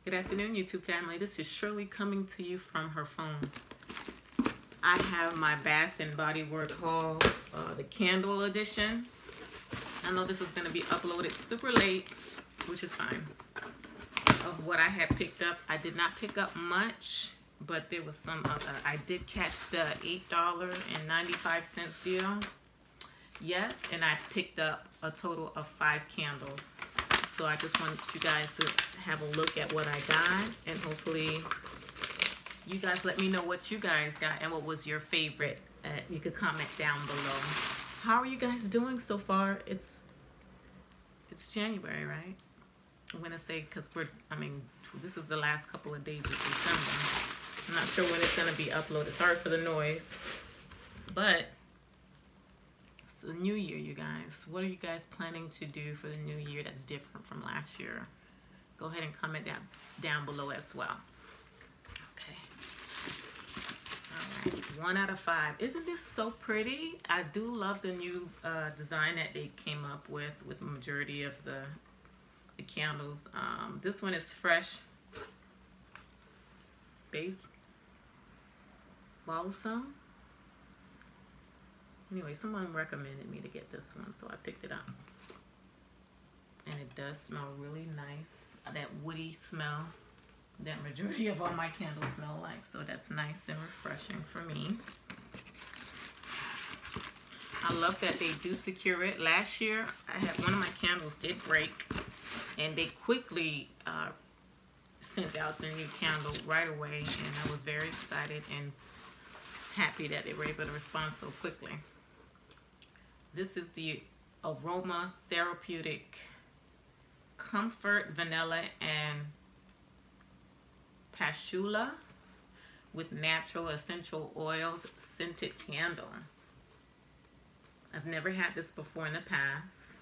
Good afternoon, YouTube family. This is Shirley coming to you from her phone. I have my Bath and Body Works haul, the candle edition. I know this is going to be uploaded super late, which is fine. Of what I had picked up, I did not pick up much, but there was some other. I did catch the $8.95 deal. Yes, and I picked up a total of 5 candles. So I just wanted you guys to have a look at what I got, and hopefully you guys let me know what you guys got and what was your favorite. You could comment down below. How are you guys doing so far? It's January, right? I'm gonna say, because this is the last couple of days of December. I'm not sure when it's gonna be uploaded. Sorry for the noise, but it's a new year, you guys. What are you guys planning to do for the new year that's different from last year? Go ahead and comment down below as well. Okay. All right. 1 out of 5. Isn't this so pretty? I do love the new design that they came up with the majority of the candles. This one is fresh base balsam. Anyway, someone recommended me to get this one, so I picked it up. And it does smell really nice. That woody smell that majority of all my candles smell like. So that's nice and refreshing for me. I love that they do secure it. Last year, I had one of my candles did break, and they quickly sent out their new candle right away, and I was very excited and happy that they were able to respond so quickly. This is the Aroma Therapeutic Comfort Vanilla and Patchouli with Natural Essential Oils Scented Candle. I've never had this before in the past.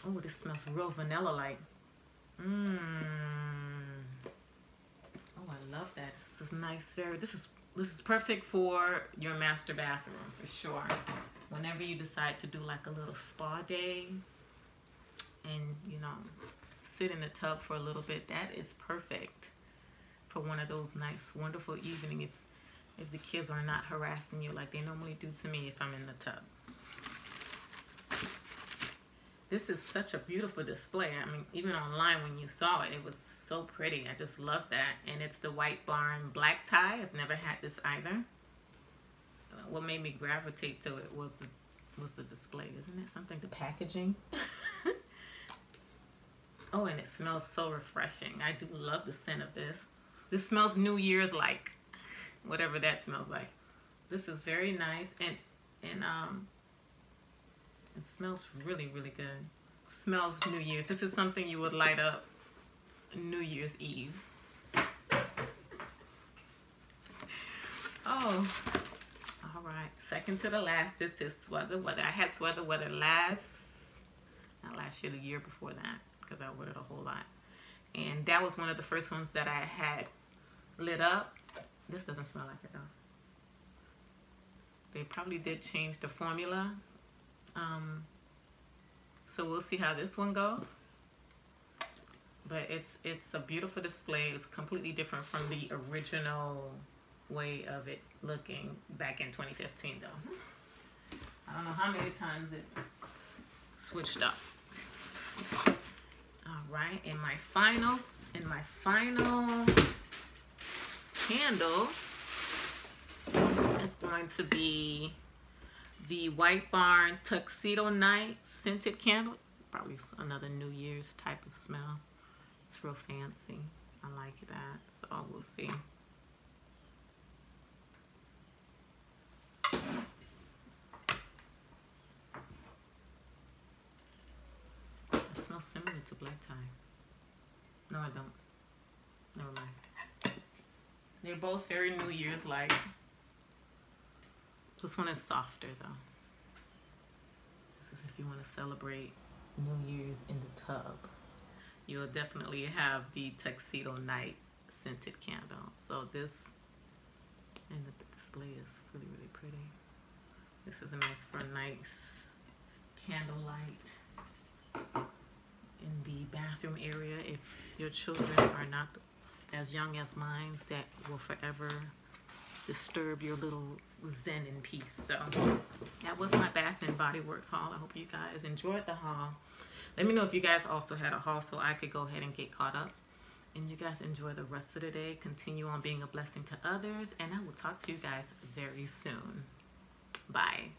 Oh, this smells real vanilla-like. Oh, I love that. This is nice. This is perfect for your master bathroom for sure. Whenever you decide to do like a little spa day and, you know, sit in the tub for a little bit, that is perfect for one of those nice, wonderful evenings if the kids are not harassing you like they normally do to me if I'm in the tub. This is such a beautiful display. I mean, even online when you saw it, it was so pretty. I just love that. And it's the White Barn Black Tie. I've never had this either. What made me gravitate to it was the display. Isn't it something? The packaging. Oh, and it smells so refreshing. I do love the scent of this. This smells New Year's like, whatever that smells like. This is very nice, and it smells really, really good. Smells New Year's. This is something you would light up New Year's Eve. Oh, all right. Second to the last. This is Sweater Weather. I had Sweater Weather not last year, the year before that, because I ordered a whole lot. And that was one of the first ones that I had lit up. This doesn't smell like it though. They probably did change the formula. So we'll see how this one goes. But it's a beautiful display. It's completely different from the original way of it looking back in 2015 though. I don't know how many times it switched up. All right, and my final candle is going to be the White Barn Tuxedo Night Scented Candle. Probably another New Year's type of smell. It's real fancy. I like that. So we'll see. It smells similar to Black Tie. No, I don't. Never mind. They're both very New Year's like. This one is softer though. This is if you want to celebrate New Year's in the tub. You'll definitely have the Tuxedo Night Scented Candle. So this, and the display is really, really pretty. This is nice for a nice candlelight in the bathroom area if your children are not as young as mine, that will forever disturb your little zen and peace. So that was my Bath and Body Works haul. I hope you guys enjoyed the haul. Let me know if you guys also had a haul so I could go ahead and get caught up. And you guys enjoy the rest of the day. Continue on being a blessing to others. And I will talk to you guys very soon. Bye.